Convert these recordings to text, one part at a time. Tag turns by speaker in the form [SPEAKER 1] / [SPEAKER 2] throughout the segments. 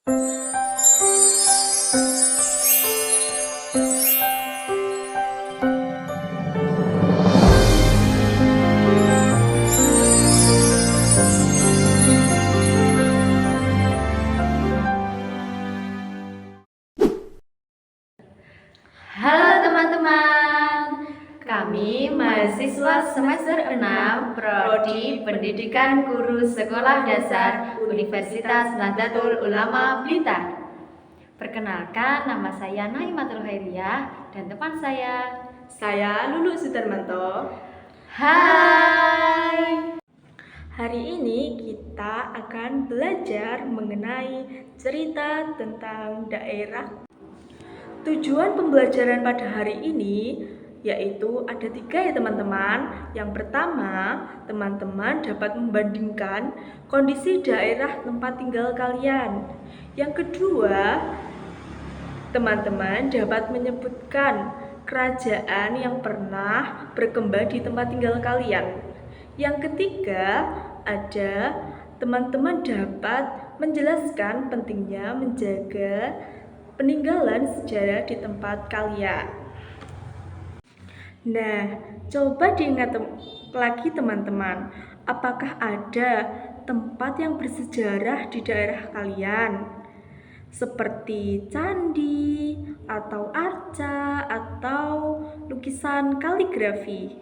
[SPEAKER 1] Halo teman-teman, kami mahasiswa semester 6 Prodi Pendidikan Guru Sekolah Dasar Universitas Nahdlatul Ulama Blitar. Perkenalkan, nama saya Naimatul Khairiyah dan teman saya
[SPEAKER 2] Lulu Sudarmanto.
[SPEAKER 1] Hai.
[SPEAKER 2] Hari ini kita akan belajar mengenai cerita tentang daerah. Tujuan pembelajaran pada hari ini yaitu ada 3 ya teman-teman. Yang pertama, teman-teman dapat membandingkan kondisi daerah tempat tinggal kalian. Yang kedua, teman-teman dapat menyebutkan kerajaan yang pernah berkembang di tempat tinggal kalian. Yang ketiga, ada teman-teman dapat menjelaskan pentingnya menjaga peninggalan sejarah di tempat kalian. Nah, coba diingat lagi teman-teman, apakah ada tempat yang bersejarah di daerah kalian? Seperti candi, atau arca, atau lukisan kaligrafi.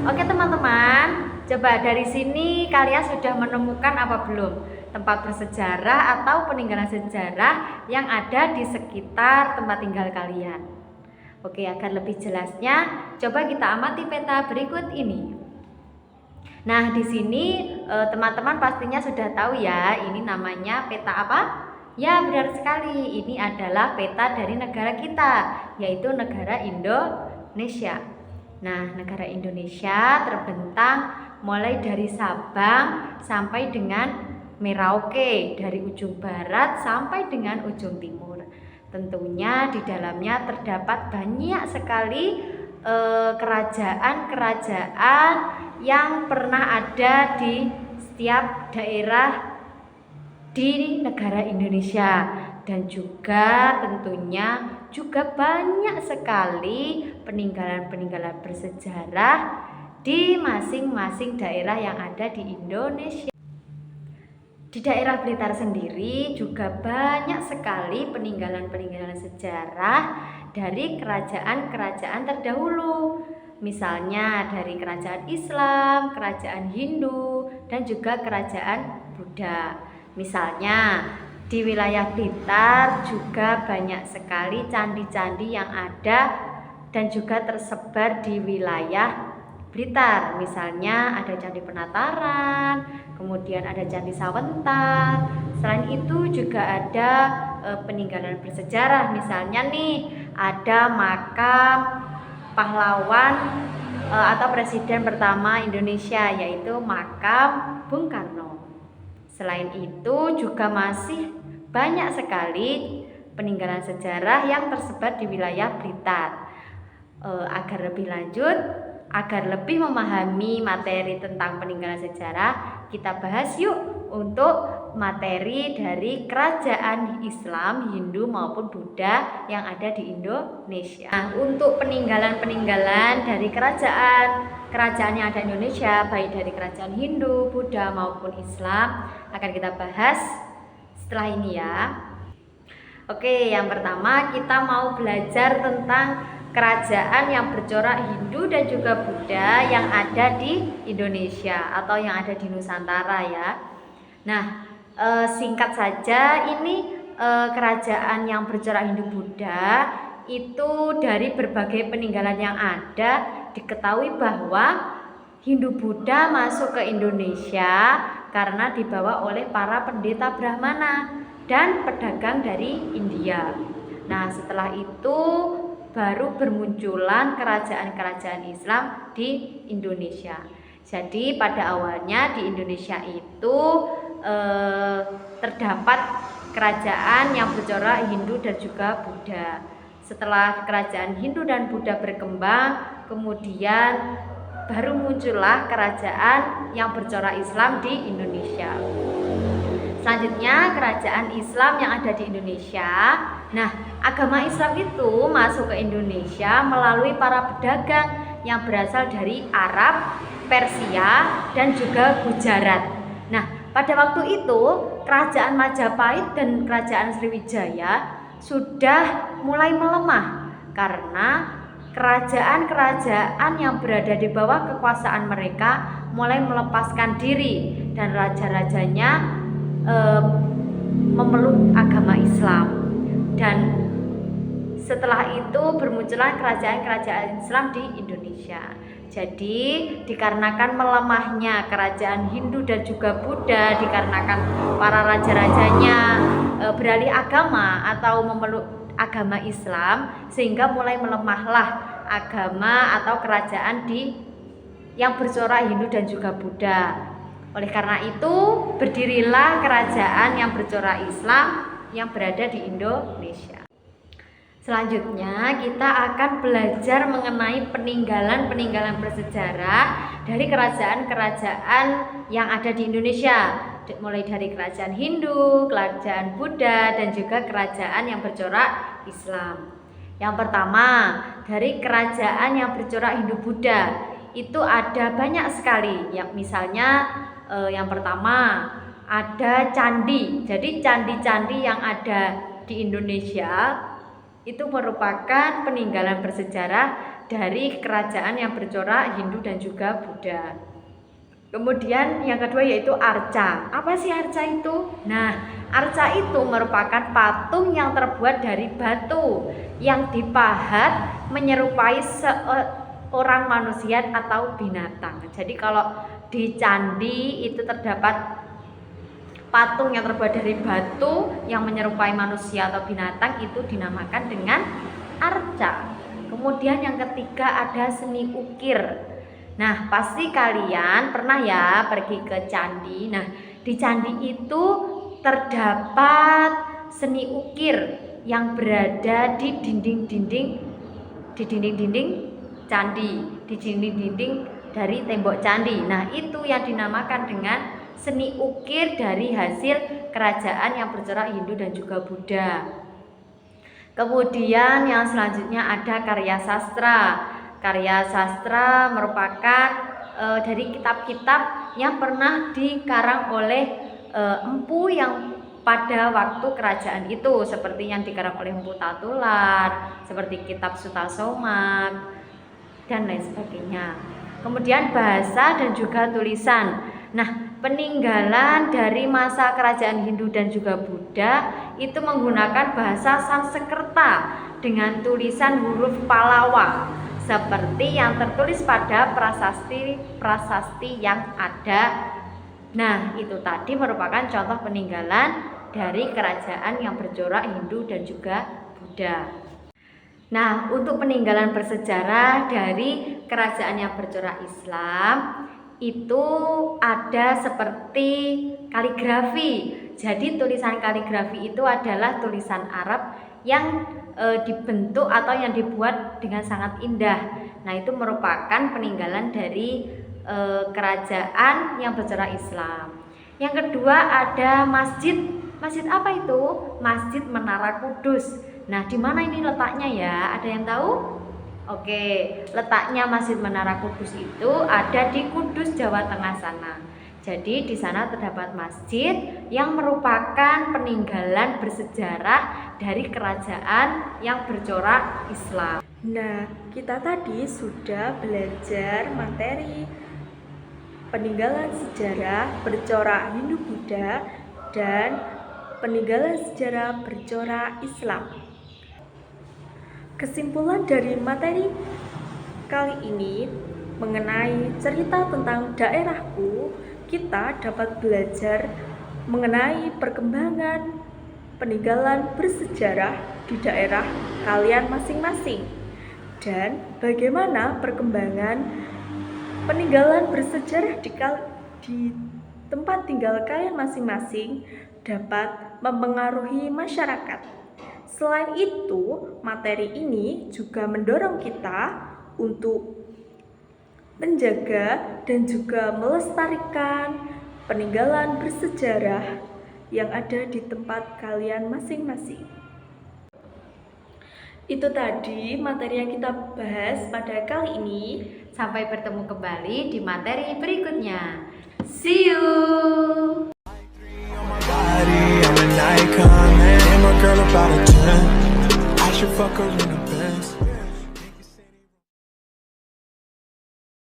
[SPEAKER 1] Oke teman-teman, coba dari sini kalian sudah menemukan apa belum? Tempat bersejarah atau peninggalan sejarah yang ada di sekitar tempat tinggal kalian. Oke, agar lebih jelasnya, coba kita amati peta berikut ini. Nah, di sini teman-teman pastinya sudah tahu ya, ini namanya peta apa? Ya, benar sekali. Ini adalah peta dari negara kita, yaitu negara Indonesia. Nah, negara Indonesia terbentang mulai dari Sabang sampai dengan Merauke, dari ujung barat sampai dengan ujung timur. Tentunya di dalamnya terdapat banyak sekali kerajaan-kerajaan yang pernah ada di setiap daerah di negara Indonesia, dan juga tentunya juga banyak sekali peninggalan-peninggalan bersejarah di masing-masing daerah yang ada di Indonesia. Di daerah Blitar sendiri juga banyak sekali peninggalan-peninggalan sejarah dari kerajaan-kerajaan terdahulu. Misalnya dari kerajaan Islam, kerajaan Hindu, dan juga kerajaan Buddha. Misalnya di wilayah Blitar juga banyak sekali candi-candi yang ada dan juga tersebar di wilayah Blitar. Misalnya ada Candi Penataran, kemudian ada Candi Sawenta. Selain itu juga ada peninggalan bersejarah. Misalnya nih ada makam pahlawan atau presiden pertama Indonesia, yaitu makam Bung Karno. Selain itu juga masih banyak sekali peninggalan sejarah yang tersebar di wilayah Blitar. Agar lebih lanjut, agar lebih memahami materi tentang peninggalan sejarah, kita bahas yuk untuk materi dari kerajaan Islam, Hindu maupun Buddha yang ada di Indonesia. Nah, untuk peninggalan-peninggalan dari kerajaan yang ada di Indonesia, baik dari kerajaan Hindu, Buddha maupun Islam, akan kita bahas setelah ini ya. Oke, yang pertama kita mau belajar tentang kerajaan yang bercorak Hindu dan juga Buddha yang ada di Indonesia atau yang ada di Nusantara ya. Nah, singkat saja, ini kerajaan yang bercorak Hindu Buddha itu dari berbagai peninggalan yang ada diketahui bahwa Hindu Buddha masuk ke Indonesia karena dibawa oleh para pendeta Brahmana dan pedagang dari India. Nah, setelah itu baru bermunculan kerajaan-kerajaan Islam di Indonesia. Jadi pada awalnya di Indonesia itu terdapat kerajaan yang bercorak Hindu dan juga Buddha. Setelah kerajaan Hindu dan Buddha berkembang, kemudian baru muncullah kerajaan yang bercorak Islam di Indonesia. Selanjutnya, kerajaan Islam yang ada di Indonesia. Nah, agama Islam itu masuk ke Indonesia melalui para pedagang yang berasal dari Arab, Persia, dan juga Gujarat. Nah, pada waktu itu kerajaan Majapahit dan kerajaan Sriwijaya sudah mulai melemah karena kerajaan-kerajaan yang berada di bawah kekuasaan mereka mulai melepaskan diri dan raja-rajanya memeluk agama Islam. Dan setelah itu bermunculan kerajaan-kerajaan Islam di Indonesia. Jadi dikarenakan melemahnya kerajaan Hindu dan juga Buddha, dikarenakan para raja-rajanya beralih agama atau memeluk agama Islam, sehingga mulai melemahlah agama atau kerajaan yang bercorak Hindu dan juga Buddha. Oleh karena itu berdirilah kerajaan yang bercorak Islam yang berada di Indonesia. Selanjutnya kita akan belajar mengenai peninggalan-peninggalan bersejarah dari kerajaan-kerajaan yang ada di Indonesia, mulai dari kerajaan Hindu, kerajaan Buddha, dan juga kerajaan yang bercorak Islam. Yang pertama, dari kerajaan yang bercorak Hindu-Buddha itu ada banyak sekali. Misalnya yang pertama ada candi. Jadi candi-candi yang ada di Indonesia itu merupakan peninggalan bersejarah dari kerajaan yang bercorak Hindu dan juga Buddha. Kemudian yang kedua yaitu arca. Apa sih arca itu? Nah, arca itu merupakan patung yang terbuat dari batu yang dipahat menyerupai seorang manusia atau binatang. Jadi kalau di candi itu terdapat patung yang terbuat dari batu yang menyerupai manusia atau binatang, itu dinamakan dengan arca. Kemudian yang ketiga ada seni ukir. Nah, pasti kalian pernah ya pergi ke candi. Nah, di candi itu terdapat seni ukir yang berada di dinding-dinding candi, di dinding-dinding dari tembok candi. Nah, itu yang dinamakan dengan seni ukir dari hasil kerajaan yang bercorak Hindu dan juga Buddha. Kemudian yang selanjutnya ada karya sastra. Karya sastra merupakan dari kitab-kitab yang pernah dikarang oleh empu yang pada waktu kerajaan itu, seperti yang dikarang oleh Empu Tatular, seperti kitab Sutasoma dan lain sebagainya. Kemudian bahasa dan juga tulisan. Nah, peninggalan dari masa kerajaan Hindu dan juga Buddha itu menggunakan bahasa Sanskerta dengan tulisan huruf Pallawa seperti yang tertulis pada prasasti yang ada. Nah, itu tadi merupakan contoh peninggalan dari kerajaan yang bercorak Hindu dan juga Buddha. Nah, untuk peninggalan bersejarah dari kerajaan yang bercorak Islam itu ada seperti kaligrafi. Jadi tulisan kaligrafi itu adalah tulisan Arab yang dibentuk atau yang dibuat dengan sangat indah. Nah, itu merupakan peninggalan dari kerajaan yang bercorak Islam. Yang kedua ada masjid. Masjid apa itu? Masjid Menara Kudus. Nah, di mana ini letaknya ya? Ada yang tahu? Oke, letaknya Masjid Menara Kudus itu ada di Kudus, Jawa Tengah sana. Jadi di sana terdapat masjid yang merupakan peninggalan bersejarah dari kerajaan yang bercorak Islam.
[SPEAKER 2] Nah, kita tadi sudah belajar materi peninggalan sejarah bercorak Hindu-Buddha dan peninggalan sejarah bercorak Islam. Kesimpulan dari materi kali ini mengenai cerita tentang daerahku, kita dapat belajar mengenai perkembangan peninggalan bersejarah di daerah kalian masing-masing dan bagaimana perkembangan peninggalan bersejarah di tempat tinggal kalian masing-masing dapat mempengaruhi masyarakat. Selain itu, materi ini juga mendorong kita untuk menjaga dan juga melestarikan peninggalan bersejarah yang ada di tempat kalian masing-masing. Itu tadi materi yang kita bahas pada kali ini.
[SPEAKER 1] Sampai bertemu kembali di materi berikutnya. See you.
[SPEAKER 3] I'm an icon, man. I'm a girl about a 10. I should fuck her in a Benz.